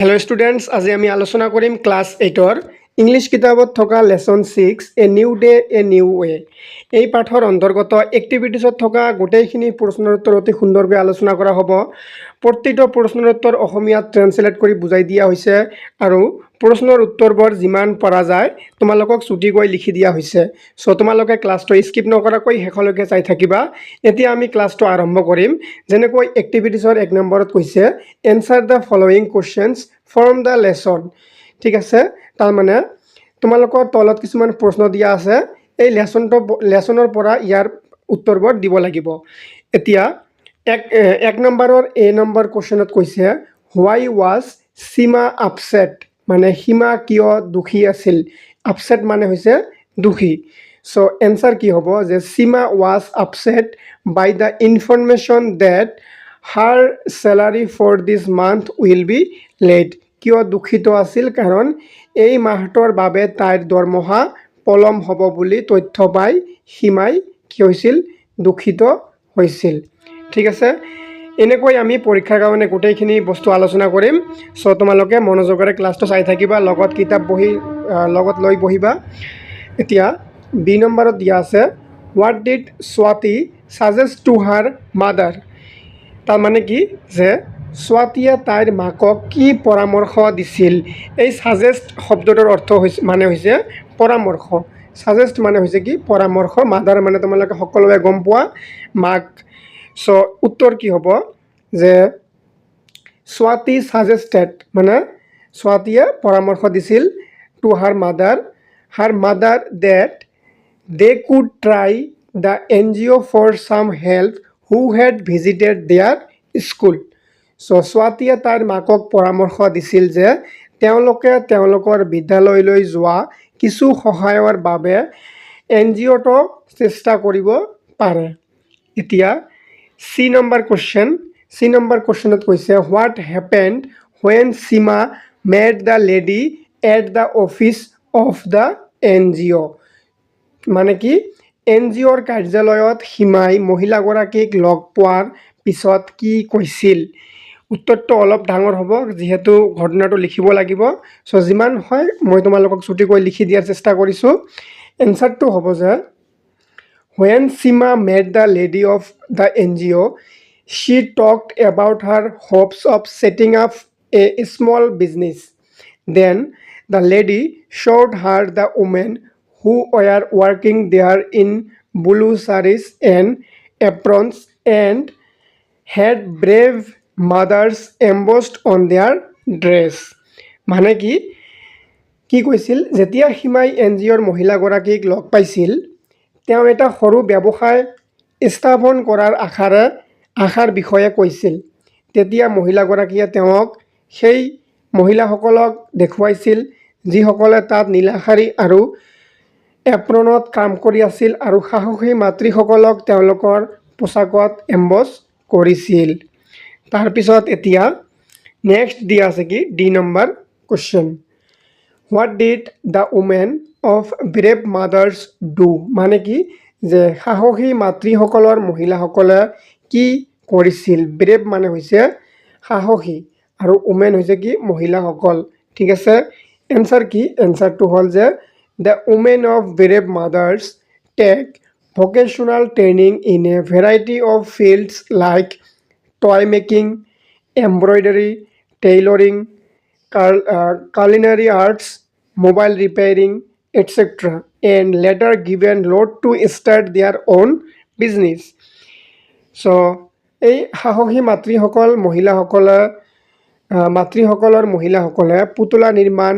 Hello students आज आमी आलोचना करिम क्लास 8 इंग्लिश किताबत थका लेसन 6 ए निउ डे ए निउ वे এই পাঠৰ অন্তৰ্গত এক্টিভিটিছত থকা গোটেইখিনি প্ৰশ্নৰ উত্তৰ অতি সুন্দৰকৈ আলোচনা কৰা হ'ব। প্ৰতিটো প্ৰশ্নৰ উত্তৰ অসমীয়াত ট্ৰান্সলেট কৰি বুজাই দিয়া হৈছে আৰু প্ৰশ্নৰ উত্তৰবোৰ যিমান পৰা যায় তোমালোকক ছুটিকৈ লিখি দিয়া হৈছে। সো তোমালোকে ক্লাছটো স্কিপ নকৰাকৈ শেষলৈকে চাই থাকিবা। এতিয়া আমি ক্লাছটো আৰম্ভ কৰিম। যেনেকৈ এক্টিভিটিছৰ 1 নম্বৰত কৈছে answer the following questions from the lesson. ঠিক আছে, তাৰ মানে তোমালোকৰ তলত কিছুমান প্ৰশ্ন দিয়া আছে, এই লেসনৰ পৰা ইয়াৰ উত্তৰবোৰ দিব লাগিব। এতিয়া এক নম্বৰৰ এ নম্বৰ কোৱেশ্চনত কৈছে হোৱাই ৱাজ সীমা আপসেট, মানে সীমা কিয় দুখী আছিল। আপসেট মানে হৈছে দুখী। সো এনসাৰ কি হ'ব যে Seema was upset by the information that her salary for this month will be late. কিয় দুখিত আছিল, কাৰণ এই মাহটোৰ বাবে তাইৰ দৰমহা পলম হ'ব বুলি তথ্য পাই সীমাই কি হৈছিল, দুখিত হৈছিল। ঠিক আছে, এনেকৈ আমি পৰীক্ষাৰ কাৰণে গোটেইখিনি বস্তু আলোচনা কৰিম। সো তোমালোকে মনোযোগেৰে ক্লাছটো চাই থাকিবা, লগত কিতাপ বহি লগত লৈ বহিবা। এতিয়া বি নম্বৰত দিয়া আছে what did Swati suggest two her mother. তাৰ মানে কি যে স্বাতীয়ে তাইৰ মাকক কি পৰামৰ্শ দিছিল। এই সাজেষ্ট শব্দটোৰ অৰ্থ হৈছে পৰামৰ্শ। সাজেষ্ট মানে হৈছে কি পৰামৰ্শ, মাদাৰ মানে তোমালোকে সকলোৱে গম পোৱা মাক। সো উত্তৰ কি হ'ব যে স্বাতি সাজেষ্টেড মানে স্বাতীয়ে পৰামৰ্শ দিছিল to her mother that they could try the NGO for some help who had visited their school. So স্বাতীয়ে তাইৰ মাকক পৰামৰ্শ দিছিল যে তেওঁলোকে তেওঁলোকৰ বিদ্যালয়লৈ যোৱা কিছু সহায়ৰ বাবে NGOটো চেষ্টা কৰিব পাৰে। এতিয়া চি নম্বৰ কুৱেশ্যনত কৈছে what happened when Seema made the lady at the office of the NGO। মানে কি NGOৰ কাৰ্যালয়ত সীমাই মহিলাগৰাকীক লগ পোৱাৰ পিছত কি কৈছিল। উত্তৰটো অলপ ডাঙৰ হ'ব যিহেতু ঘটনাটো লিখিব লাগিব। সো যিমান হয় মই তোমালোকক ছুটিকৈ লিখি দিয়াৰ চেষ্টা কৰিছোঁ। এনসাৰটো হ'ব যে when Seema met the lady of the NGO she talked about her hopes of setting up a small business. Then the lady showed her the women who were working there in blue sarees and aprons and had brave mothers embossed on their dress. মানে কি কৈছিল, যেতিয়া সীমাই NGOৰ মহিলাগৰাকীক লগ পাইছিল তেওঁ এটা সৰু ব্যৱসায় স্থাপন কৰাৰ আশাৰ বিষয়ে কৈছিল। তেতিয়া মহিলাগৰাকীয়ে তেওঁক সেই মহিলাসকলক দেখুৱাইছিল যিসকলে তাত নীলা শাৰী আৰু এপ্ৰনত কাম কৰি আছিল আৰু সাহসী মাতৃসকলক তেওঁলোকৰ পোচাকত এম্বছ কৰিছিল। তাৰপিছত এতিয়া নেক্সট দিয়া আছে কি D number question what did the women of brave mothers do. মানে কি যে সাহসী মাতৃসকলৰ মহিলাসকলে কি কৰিছিল। ব্ৰেভ মানে হৈছে সাহসী আৰু উমেন হৈছে কি মহিলাসকল। ঠিক আছে, এনসাৰ কি, এনসাৰটো হ'ল যে the women of brave mothers take vocational training in a variety of fields like toy making, embroidery, tailoring, culinary arts, mobile repairing, etc. and later given load to start their own business. So এই সাহসী মাতৃসকলৰ মহিলাসকলে পুতলা নিৰ্মাণ,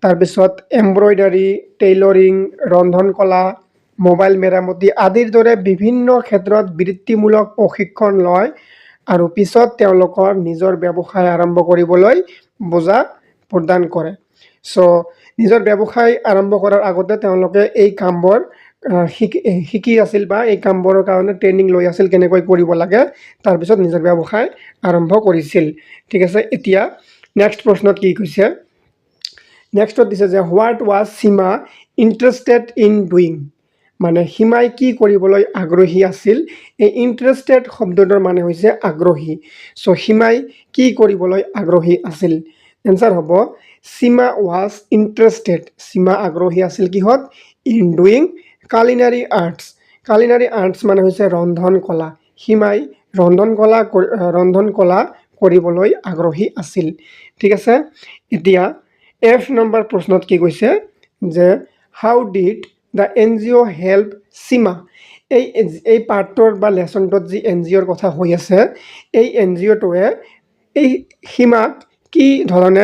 তাৰপিছত embroidery, tailoring, ৰন্ধন কলা, mobile মেৰামতি আদিৰ দৰে বিভিন্ন ক্ষেত্ৰত বৃত্তিমূলক প্ৰশিক্ষণ লয় আৰু পিছত তেওঁলোকৰ নিজৰ ব্যৱসায় আৰম্ভ কৰিবলৈ বোজা প্ৰদান কৰে। সো নিজৰ ব্যৱসায় আৰম্ভ কৰাৰ আগতে তেওঁলোকে এই কামবোৰ শিকি আছিল বা এই কামবোৰৰ কাৰণে ট্ৰেইনিং লৈ আছিল কেনেকৈ কৰিব লাগে, তাৰপিছত নিজৰ ব্যৱসায় আৰম্ভ কৰিছিল। ঠিক আছে, এতিয়া নেক্সট প্ৰশ্নত কি কৈছে, নেক্সটত দিছে যে what was Seema interested in doing. মানে সীমাই কি কৰিবলৈ আগ্ৰহী আছিল। এই ইণ্টাৰেষ্টেড শব্দটোৰ মানে হৈছে আগ্ৰহী। সো সীমাই কি কৰিবলৈ আগ্ৰহী আছিল। এনসাৰ হ'ব সীমা ওয়াজ ইন্টাৰেস্টেড সীমা আগ্ৰহী আছিল কিহত ইন ডুইং কালিনাৰী আৰ্টছ কালিনাৰী আৰ্টছ মানে হৈছে ৰন্ধন কলা সীমাই ৰন্ধন কলা কৰিবলৈ আগ্ৰহী আছিল ঠিক আছে এতিয়া এফ নম্বৰ প্ৰশ্নত কি কৈছে যে how did the N G O' help Seema এই পাৰ্টৰ বা লেচনটোত যি এন জি অ'ৰ কথা হৈ আছে এই এন জি অ'টোৱে এই সীমাক কি ধৰণে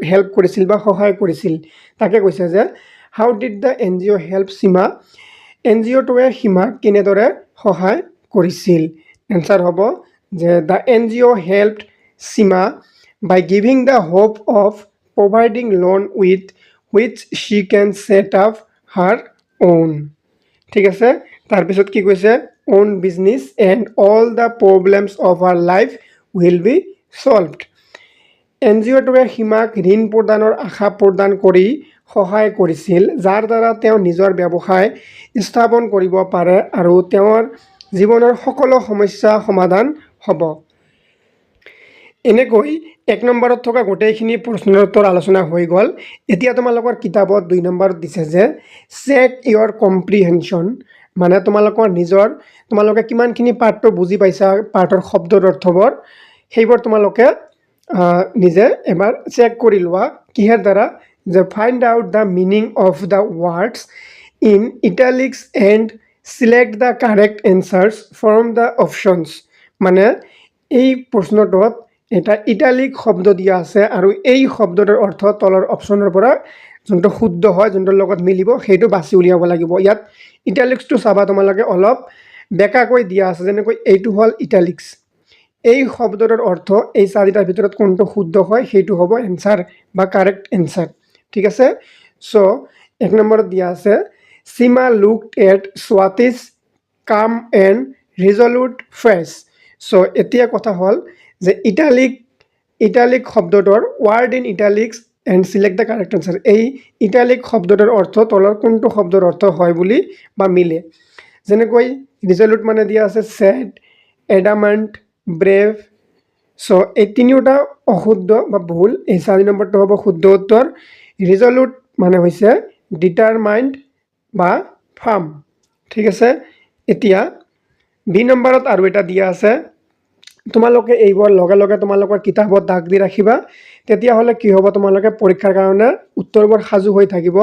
হেল্প কৰিছিল বা সহায় কৰিছিল তাকে কৈছে যে how did the N G O' help Seema N G অ'টোৱে সীমাক কেনেদৰে সহায় কৰিছিল এনচাৰ হ'ব যে the N G O' helped Seema by giving the hope of providing loan with which she can set up her own ঠিক আছে তাৰপিছত কি কৈছে own business and all the problems of her life will be solved N G অ'টোৱে সীমাক ঋণ প্ৰদানৰ আশা প্ৰদান কৰি সহায় কৰিছিল যাৰ দ্বাৰা তেওঁ নিজৰ ব্যৱসায় স্থাপন কৰিব পাৰে আৰু তেওঁৰ জীৱনৰ সকলো সমস্যা সমাধান হ'ব এনেকৈ এক নম্বৰত থকা গোটেইখিনি প্ৰশ্নৰ উত্তৰ আলোচনা হৈ গ'ল এতিয়া তোমালোকৰ কিতাপত 2 নম্বৰত দিছে যে চেক ইয়ৰ কম্প্ৰিহেনশ্যন মানে তোমালোকে কিমানখিনি পাঠটো বুজি পাইছা পাঠৰ শব্দৰ অৰ্থবোৰ সেইবোৰ তোমালোকে নিজে এবাৰ চেক কৰি লোৱা কিহৰ দ্বাৰা যে find out the meaning of the words in italics and select the correct answers from the options মানে এই প্ৰশ্নটোত এটা ইটালিক শব্দ দিয়া আছে আৰু এই শব্দটোৰ অৰ্থ তলৰ অপশ্যনৰ পৰা যোনটো শুদ্ধ হয় যোনটোৰ লগত মিলিব সেইটো বাছি উলিয়াব লাগিব ইয়াত ইটালিক্সটো চাবা তোমালোকে অলপ বেকাকৈ দিয়া আছে যেনেকৈ এইটো হ'ল ইটালিক্স এই শব্দটোৰ অৰ্থ এই চাৰিটাৰ ভিতৰত কোনটো শুদ্ধ হয় সেইটো হ'ব এনসাৰ বা কাৰেক্ট এনসাৰ ঠিক আছে সো এক নম্বৰত দিয়া আছে সীমা লুকড এট স্বাতিছ কাম এণ্ড ৰিজলিউট ফেচ সো এতিয়া কথা হ'ল যে ইটালিক শব্দটোৰ ward in italics and select the correct answer এই ইটালিক শব্দটোৰ অৰ্থ তলৰ কোনটো শব্দৰ অৰ্থ হয় বুলি বা মিলে যেনেকৈ ৰিজলিউট মানে দিয়া আছে সেড এডামেণ্ট ব্ৰেভ সো এই তিনিওটা অশুদ্ধ বা ভুল এই 4 নম্বৰটো হ'ব শুদ্ধ উত্তৰ ৰিজলিউট মানে হৈছে ডিটাৰমাইন্ড বা ফাৰ্ম ঠিক আছে এতিয়া বি নম্বৰত আৰু এটা দিয়া আছে তোমালোকে এইবোৰ লগে তোমালোকৰ কিতাপত দাগ দি ৰাখিবা তেতিয়াহ'লে কি হ'ব তোমালোকে পৰীক্ষাৰ কাৰণে উত্তৰবোৰ সাজু হৈ থাকিব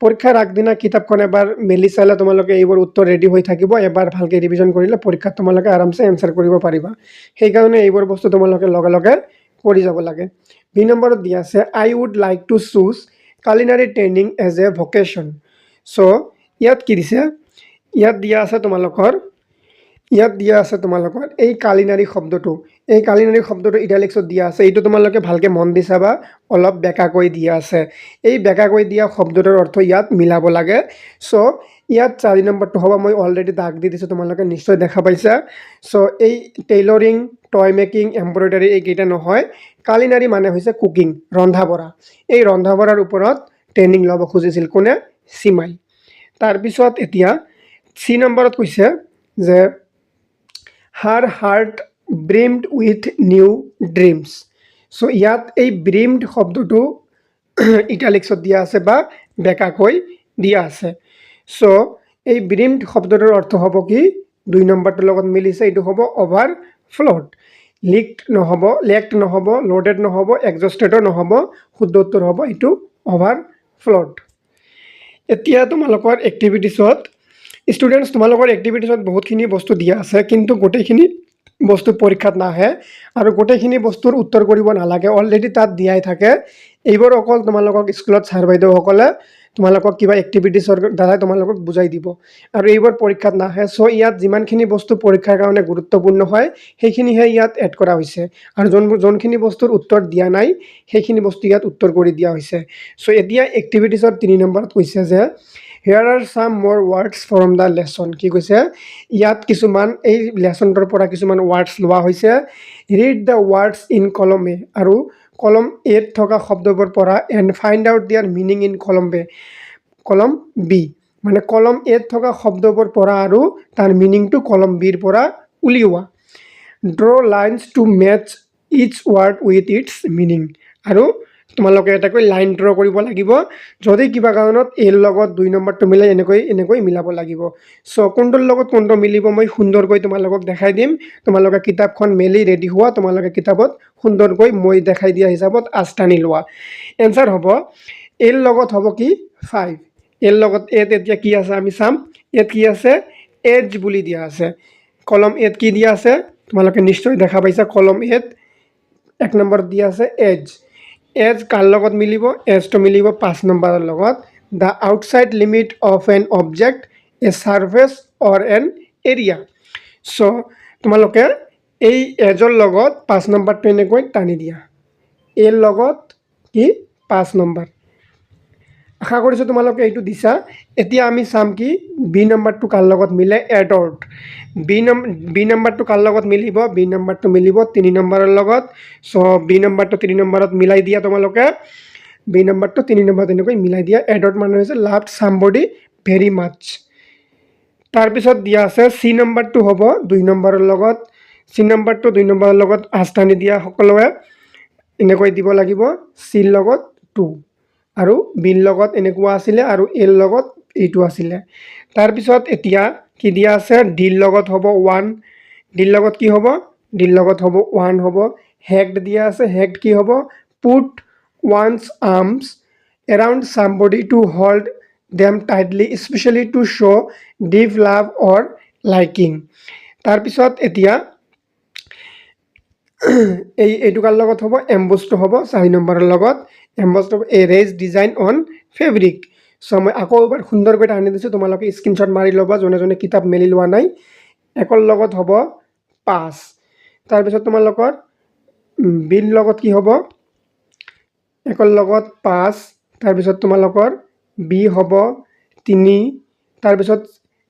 পৰীক্ষাৰ আগদিনা কিতাপখন এবাৰ মেলি চালে তোমালোকে এইবোৰ উত্তৰ ৰেডি হৈ থাকিব এবাৰ ভালকে ৰিভিজন কৰিলে পৰীক্ষাত তোমালোকে আৰামছে এনসাৰ কৰিব পাৰিবা সেই কাৰণে এইবোৰ বস্তু তোমালোকে লগে কৰি যাব লাগে বি নম্বৰত দিয়া আছে I would like to choose culinary training as a vocation so ইয়াত কি দিছে ইয়াত দিয়া আছে তোমালোকৰ এই কালিনাৰী শব্দটো ইটালিক্সত দিয়া আছে এইটো তোমালোকে ভালকে মন দি চাবা অলপ বেকাকৈ দিয়া আছে এই বেকাকৈ দিয়া শব্দটোৰ অৰ্থ ইয়াত মিলাব লাগে সো ইয়াত 4 নম্বৰটো হ'ব মই অলৰেডি দাগ দি দিছোঁ তোমালোকে নিশ্চয় দেখা পাইছা সো এই টেইলৰিং টয় মেকিং এমব্ৰইডাৰী এইকেইটা নহয় কালিনাৰী মানে হৈছে কুকিং ৰন্ধা বঢ়া এই ৰন্ধা বঢ়াৰ ওপৰত ট্ৰেইনিং ল'ব খুজিছিল কোনে সীমাই তাৰপিছত এতিয়া সি নম্বৰত কৈছে যে her heart brimmed with new dreams so ইয়াত এই ব্ৰিমড শব্দটো ইটালিক্সত দিয়া আছে বা বেকাকৈ দিয়া আছে সো এই ব্ৰিমড শব্দটোৰ অৰ্থ হ'ব কি 2 নম্বৰটোৰ লগত মিলিছে এইটো হ'ব অভাৰ ফ্লড লেক্ট নহ'ব লোডেড নহ'ব এক্সজষ্টেডো নহ'ব শুদ্ধ উত্তৰ হ'ব এইটো অভাৰ ফ্লড এতিয়া তোমালোকৰ এক্টিভিটিছত ষ্টুডেণ্টছ তোমালোকৰ এক্টিভিটিছত বহুতখিনি বস্তু দিয়া আছে কিন্তু গোটেইখিনি বস্তু পৰীক্ষাত নাহে আৰু গোটেইখিনি বস্তুৰ উত্তৰ কৰিব নালাগে অলৰেডি তাত দিয়াই থাকে এইবোৰ অকল তোমালোকক স্কুলত ছাৰ বাইদেউসকলে তোমালোকক কিবা এক্টিভিটিছৰ দ্বাৰাই তোমালোকক বুজাই দিব আৰু এইবোৰ পৰীক্ষাত নাহে সো ইয়াত যিমানখিনি বস্তু পৰীক্ষাৰ কাৰণে গুৰুত্বপূৰ্ণ হয় সেইখিনিহে ইয়াত এড কৰা হৈছে আৰু যোনখিনি বস্তুৰ উত্তৰ দিয়া নাই সেইখিনি বস্তু ইয়াত উত্তৰ কৰি দিয়া হৈছে সো এতিয়া এক্টিভিটিছৰ 3 নম্বৰত কৈছে যে হিয়াৰ আৰ সাম মোৰ ৱৰ্ডছ ফ্ৰম দ্য লেচন কি কৈছে ইয়াত কিছুমান এই লেচনটোৰ পৰা কিছুমান ৱৰ্ডছ লোৱা হৈছে ৰিড দ্য ৱৰ্ডছ ইন কলম এ আৰু কলম এত থকা শব্দবোৰ পৰা এণ্ড ফাইণ্ড আউট দিয়াৰ মিনিং ইন কলম বি মানে কলম এত থকা শব্দবোৰ পৰা আৰু তাৰ মিনিংটো কলম বিৰ পৰা উলিওৱা draw lines to match each word with its meaning আৰু তোমালোকে এটাকৈ লাইন ড্ৰ কৰিব লাগিব যদি কিবা কাৰণত এৰ লগত 2 নম্বৰটো মিলাই এনেকৈ মিলাব লাগিব সো কোনটোৰ লগত কোনটো মিলিব মই সুন্দৰকৈ তোমালোকক দেখাই দিম তোমালোকে কিতাপখন মেলি ৰেডি হোৱা তোমালোকে কিতাপত সুন্দৰকৈ মই দেখাই দিয়া হিচাপত আস্থানি লোৱা এনসার হ'ব এর লগত হ'ব কি 5 এর লগত এত এতিয়া কি আছে আমি চাম এত কি আছে এজ বুলি দিয়া আছে কলম এত কি দিয়া আছে তোমালোকে নিশ্চয় দেখা পাইছা কলম এত 1 নম্বৰ দিয়া আছে এজ এজ কাৰ লগত মিলিব এজটো মিলিব 5 নম্বৰৰ লগত the outside limit of an object a surface or an area so তোমালোকে এই এজৰ লগত 5 নম্বৰটো এনেকৈ টানি দিয়া এৰ লগত কি 5 নম্বৰ আশা কৰিছো তোমালোকে এইটো দিছা এতিয়া আমি চাম কি বি নম্বৰটো কাৰ লগত মিলে এডৰ্ট বি নম্বৰটো কাৰ লগত মিলিব বি নম্বৰটো মিলিব 3 নম্বৰৰ লগত সো বি নম্বৰটো 3 নম্বৰত মিলাই দিয়া তোমালোকে বি নম্বৰটো 3 নম্বৰত এনেকৈ মিলাই দিয়া এডৰ্ট মানে হৈছে লাভ সামবডি ভেৰি মাচ তাৰ পিছত দিয়া আছে সি নম্বৰটো হ'ব 2 নম্বৰৰ লগত সি নম্বৰটো 2 নম্বৰৰ লগত আস্থানি দিয়া সকলোৱে এনেকৈ দিব লাগিব সি লগত 2 আৰু বিৰ লগত এনেকুৱা আছিল আৰু এৰ লগত এইটো আছিল তাৰ পিছত এতিয়া কি দিয়া আছে ডিৰ লগত হ'ব 1 ডিৰ লগত কি হ'ব ডিৰ লগত হ'ব 1 হ'ব হেক্ট দিয়া আছে হেক্ট কি হ'ব put one's arms around somebody to hold them tightly especially to show deep love or liking তাৰ পিছত এতিয়া এইটো কাৰ লগত হ'ব এমবছটো হ'ব 4 নম্বৰৰ লগত এমবছটো arrays design on fabric so মই আকৌ এবাৰ সুন্দৰকৈ আনি দিছোঁ তোমালোকে স্ক্ৰীনশ্বট মাৰি ল'বা জনে কিতাপ মেলি লোৱা নাই একৰ লগত হ'ব 5 তাৰ পিছত তোমালোকৰ বিৰ লগত কি হ'ব একৰ লগত 5 তাৰ পিছত তোমালোকৰ বি হ'ব 3 তাৰ পিছত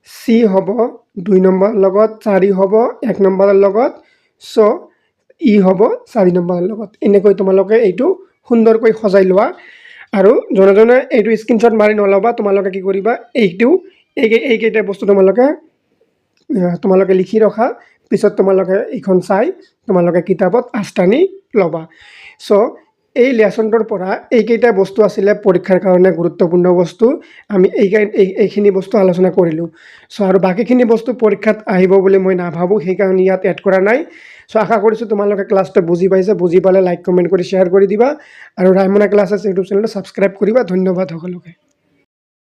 সি হ'ব 2 নম্বৰৰ লগত 4 হ'ব 1 নম্বৰৰ লগত সো ই হ'ব 4 নম্বৰৰ লগত এনেকৈ তোমালোকে এইটো সুন্দৰকৈ সজাই লোৱা আৰু জনে এইটো স্ক্ৰীনশ্বট মাৰি নলবা তোমালোকে কি কৰিবা এইকেইটা বস্তু তোমালোকে লিখি ৰখা পিছত তোমালোকে এইখন চাই তোমালোকে কিতাপত আস্থানি ল'বা সো এই লেসনটোৰ পৰা এইকেইটা বস্তু আছিলে পৰীক্ষাৰ কাৰণে গুৰুত্বপূৰ্ণ বস্তু আমি এইখিনি বস্তু আলোচনা কৰিলোঁ সো আৰু বাকিখিনি বস্তু পৰীক্ষাত আহিব বুলি মই নাভাবোঁ সেইকাৰণে ইয়াত এড কৰা নাই সো আশা কৰিছোঁ তোমালোকে ক্লাছটো বুজি পাইছে বুজি পালে লাইক কমেণ্ট কৰি শ্বেয়াৰ কৰি দিবা আৰু ৰাইমনা ক্লাছেছ ইউটিউব চেনেলটো ছাবস্ক্ৰাইব কৰিবা ধন্যবাদ সকলোকে